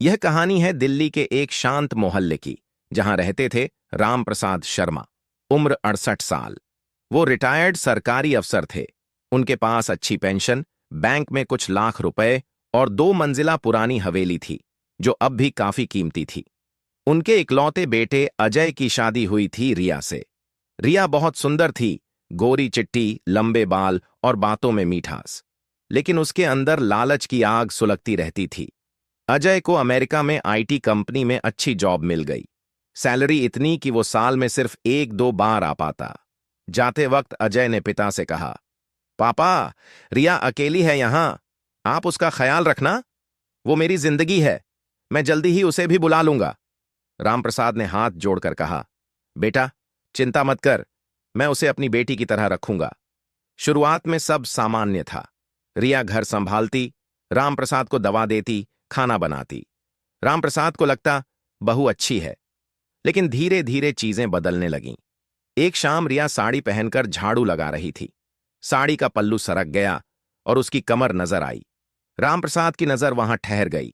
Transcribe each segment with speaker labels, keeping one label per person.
Speaker 1: यह कहानी है दिल्ली के एक शांत मोहल्ले की, जहां रहते थे राम प्रसाद शर्मा। उम्र 68 साल। वो रिटायर्ड सरकारी अफसर थे। उनके पास अच्छी पेंशन, बैंक में कुछ लाख रुपए और 2 मंजिला पुरानी हवेली थी, जो अब भी काफी कीमती थी। उनके इकलौते बेटे अजय की शादी हुई थी रिया से। रिया बहुत सुंदर थी, गोरी चिट्टी, लंबे बाल और बातों में मीठास। लेकिन उसके अंदर लालच की आग सुलगती रहती थी। अजय को अमेरिका में आईटी कंपनी में अच्छी जॉब मिल गई। सैलरी इतनी कि वो साल में सिर्फ 1-2 बार आ पाता। जाते वक्त अजय ने पिता से कहा, पापा, रिया अकेली है यहां, आप उसका ख्याल रखना। वो मेरी जिंदगी है, मैं जल्दी ही उसे भी बुला लूंगा। रामप्रसाद ने हाथ जोड़कर कहा, बेटा, चिंता मत कर, मैं उसे अपनी बेटी की तरह रखूंगा। शुरुआत में सब सामान्य था। रिया घर संभालती, रामप्रसाद को दवा देती, खाना बनाती। रामप्रसाद को लगता बहू अच्छी है। लेकिन धीरे धीरे चीजें बदलने लगीं। एक शाम रिया साड़ी पहनकर झाड़ू लगा रही थी। साड़ी का पल्लू सरक गया और उसकी कमर नजर आई। रामप्रसाद की नजर वहां ठहर गई।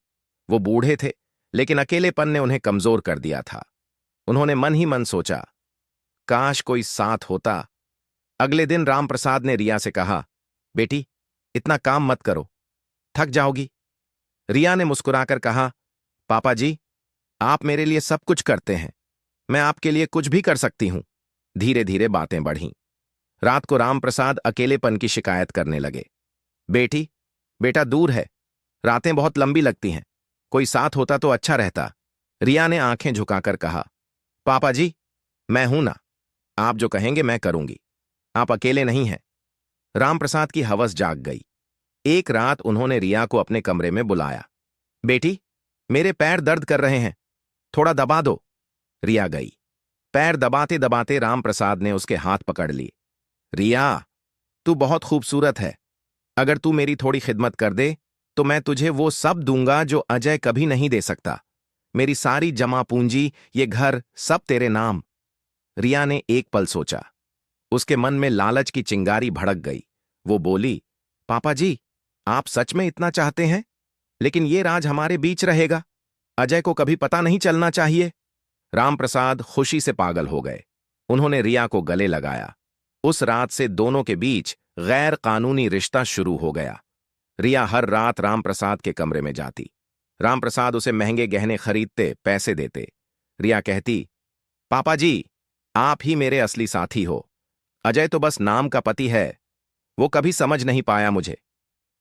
Speaker 1: वो बूढ़े थे, लेकिन अकेलेपन ने उन्हें कमजोर कर दिया था। उन्होंने मन ही मन सोचा, काश कोई साथ होता। अगले दिन रामप्रसाद ने रिया से कहा, बेटी, इतना काम मत करो, थक जाओगी। रिया ने मुस्कुराकर कहा, पापा जी, आप मेरे लिए सब कुछ करते हैं, मैं आपके लिए कुछ भी कर सकती हूं। धीरे धीरे बातें बढ़ीं। रात को रामप्रसाद अकेलेपन की शिकायत करने लगे। बेटी, बेटा दूर है, रातें बहुत लंबी लगती हैं, कोई साथ होता तो अच्छा रहता। रिया ने आंखें झुकाकर कहा, पापा जी, मैं हूं ना, आप जो कहेंगे मैं करूंगी, आप अकेले नहीं हैं। रामप्रसाद की हवस जाग गई। एक रात उन्होंने रिया को अपने कमरे में बुलाया। बेटी, मेरे पैर दर्द कर रहे हैं, थोड़ा दबा दो। रिया गई। पैर दबाते दबाते रामप्रसाद ने उसके हाथ पकड़ लिए। रिया, तू बहुत खूबसूरत है। अगर तू मेरी थोड़ी खिदमत कर दे तो मैं तुझे वो सब दूंगा जो अजय कभी नहीं दे सकता। मेरी सारी जमा पूंजी, ये घर, सब तेरे नाम। रिया ने एक पल सोचा। उसके मन में लालच की चिंगारी भड़क गई। वो बोली, पापा जी, आप सच में इतना चाहते हैं? लेकिन ये राज हमारे बीच रहेगा, अजय को कभी पता नहीं चलना चाहिए। रामप्रसाद खुशी से पागल हो गए। उन्होंने रिया को गले लगाया। उस रात से दोनों के बीच गैर कानूनी रिश्ता शुरू हो गया। रिया हर रात रामप्रसाद के कमरे में जाती। रामप्रसाद उसे महंगे गहने खरीदते, पैसे देते। रिया कहती, पापा जी, आप ही मेरे असली साथी हो। अजय तो बस नाम का पति है, वो कभी समझ नहीं पाया मुझे।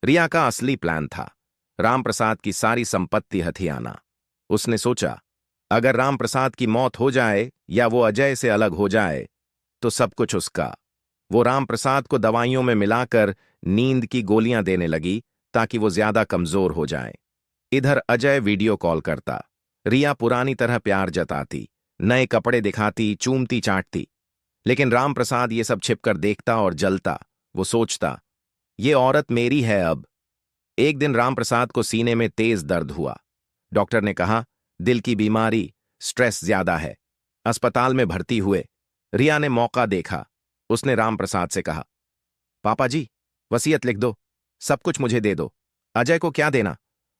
Speaker 1: रिया का असली प्लान था रामप्रसाद की सारी संपत्ति हथियाना। उसने सोचा, अगर रामप्रसाद की मौत हो जाए या वो अजय से अलग हो जाए तो सब कुछ उसका। वो रामप्रसाद को दवाइयों में मिलाकर नींद की गोलियां देने लगी ताकि वो ज्यादा कमजोर हो जाए। इधर अजय वीडियो कॉल करता। रिया पुरानी तरह प्यार जताती, नए कपड़े दिखाती, चूमती चाटती। लेकिन रामप्रसाद ये सब छिपकर देखता और जलता। वो सोचता, ये औरत मेरी है अब। एक दिन रामप्रसाद को सीने में तेज दर्द हुआ। डॉक्टर ने कहा, दिल की बीमारी, स्ट्रेस ज्यादा है। अस्पताल में भर्ती हुए। रिया ने मौका देखा। उसने रामप्रसाद से कहा, पापा जी, वसीयत लिख दो, सब कुछ मुझे दे दो। अजय को क्या देना,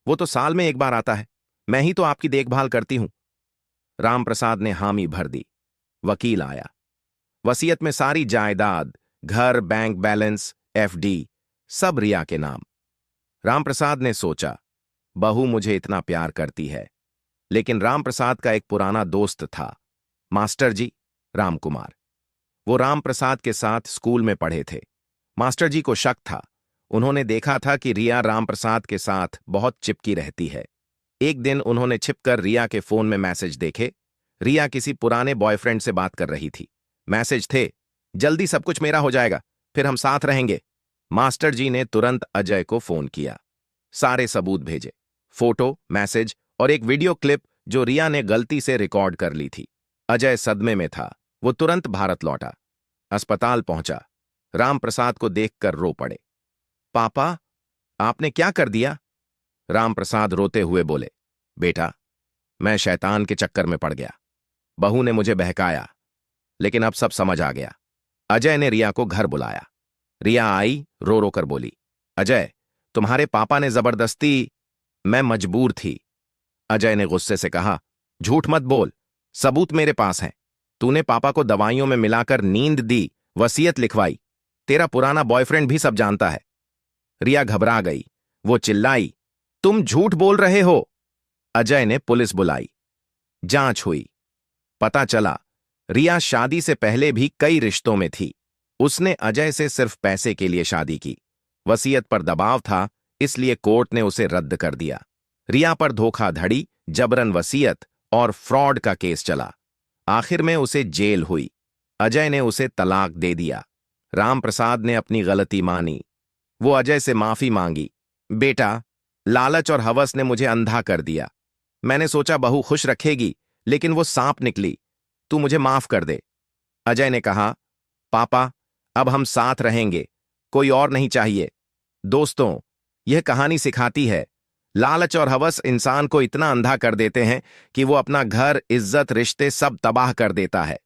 Speaker 1: वो तो साल में एक बार आता है, मैं ही तो आपकी देखभाल करती हूं। रामप्रसाद ने हामी भर दी। वकील आया। वसीयत में सारी जायदाद, घर, बैंक बैलेंस, एफडी, सब रिया के नाम। रामप्रसाद ने सोचा, बहू मुझे इतना प्यार करती है। लेकिन रामप्रसाद का एक पुराना दोस्त था, मास्टर जी, रामकुमार। वो रामप्रसाद के साथ स्कूल में पढ़े थे। मास्टर जी को शक था। उन्होंने देखा था कि रिया रामप्रसाद के साथ बहुत चिपकी रहती है। एक दिन उन्होंने छिपकर रिया के फोन में मैसेज देखे। रिया किसी पुराने बॉयफ्रेंड से बात कर रही थी। मैसेज थे, जल्दी सब कुछ मेरा हो जाएगा, फिर हम साथ रहेंगे। मास्टर जी ने तुरंत अजय को फोन किया। सारे सबूत भेजे, फोटो, मैसेज और एक वीडियो क्लिप जो रिया ने गलती से रिकॉर्ड कर ली थी। अजय सदमे में था। वो तुरंत भारत लौटा। अस्पताल पहुंचा। रामप्रसाद को देखकर रो पड़े। पापा, आपने क्या कर दिया? रामप्रसाद रोते हुए बोले, बेटा, मैं शैतान के चक्कर में पड़ गया। बहू ने मुझे बहकाया, लेकिन अब सब समझ आ गया। अजय ने रिया को घर बुलाया। रिया आई, रो रो कर बोली, अजय, तुम्हारे पापा ने जबरदस्ती। मैं मजबूर थी। अजय ने गुस्से से कहा, झूठ मत बोल, सबूत मेरे पास हैं। तूने पापा को दवाइयों में मिलाकर नींद दी, वसीयत लिखवाई। तेरा पुराना बॉयफ्रेंड भी सब जानता है। रिया घबरा गई। वो चिल्लाई, तुम झूठ बोल रहे हो। अजय ने पुलिस बुलाई। जांच हुई। पता चला रिया शादी से पहले भी कई रिश्तों में थी। उसने अजय से सिर्फ पैसे के लिए शादी की। वसीयत पर दबाव था, इसलिए कोर्ट ने उसे रद्द कर दिया। रिया पर धोखाधड़ी, जबरन वसीयत और फ्रॉड का केस चला। आखिर में उसे जेल हुई। अजय ने उसे तलाक दे दिया। रामप्रसाद ने अपनी गलती मानी। वो अजय से माफी मांगी। बेटा, लालच और हवस ने मुझे अंधा कर दिया। मैंने सोचा बहू खुश रखेगी, लेकिन वो सांप निकली। तू मुझे माफ कर दे। अजय ने कहा, पापा, अब हम साथ रहेंगे, कोई और नहीं चाहिए। दोस्तों, यह कहानी सिखाती है, लालच और हवस इंसान को इतना अंधा कर देते हैं कि वो अपना घर, इज्जत, रिश्ते सब तबाह कर देता है।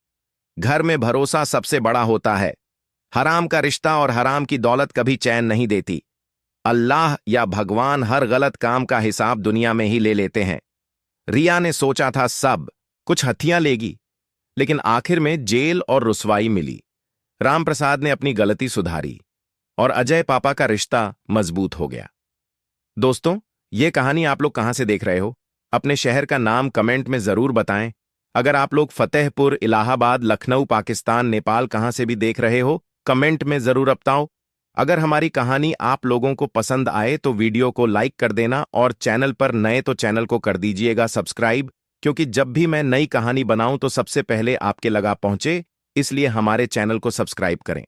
Speaker 1: घर में भरोसा सबसे बड़ा होता है। हराम का रिश्ता और हराम की दौलत कभी चैन नहीं देती। अल्लाह या भगवान हर गलत काम का हिसाब दुनिया में ही ले लेते हैं। रिया ने सोचा था सब कुछ हथियां लेगी, लेकिन आखिर में जेल और रुसवाई मिली। रामप्रसाद ने अपनी गलती सुधारी और अजय पापा का रिश्ता मजबूत हो गया। दोस्तों, ये कहानी आप लोग कहां से देख रहे हो? अपने शहर का नाम कमेंट में जरूर बताएं। अगर आप लोग फतेहपुर, इलाहाबाद, लखनऊ, पाकिस्तान, नेपाल कहां से भी देख रहे हो, कमेंट में जरूर बताओ। अगर हमारी कहानी आप लोगों को पसंद आए तो वीडियो को लाइक कर देना और चैनल पर नए तो चैनल को कर दीजिएगा सब्सक्राइब, क्योंकि जब भी मैं नई कहानी बनाऊं तो सबसे पहले आपके लगा पहुंचे, इसलिए हमारे चैनल को सब्सक्राइब करें।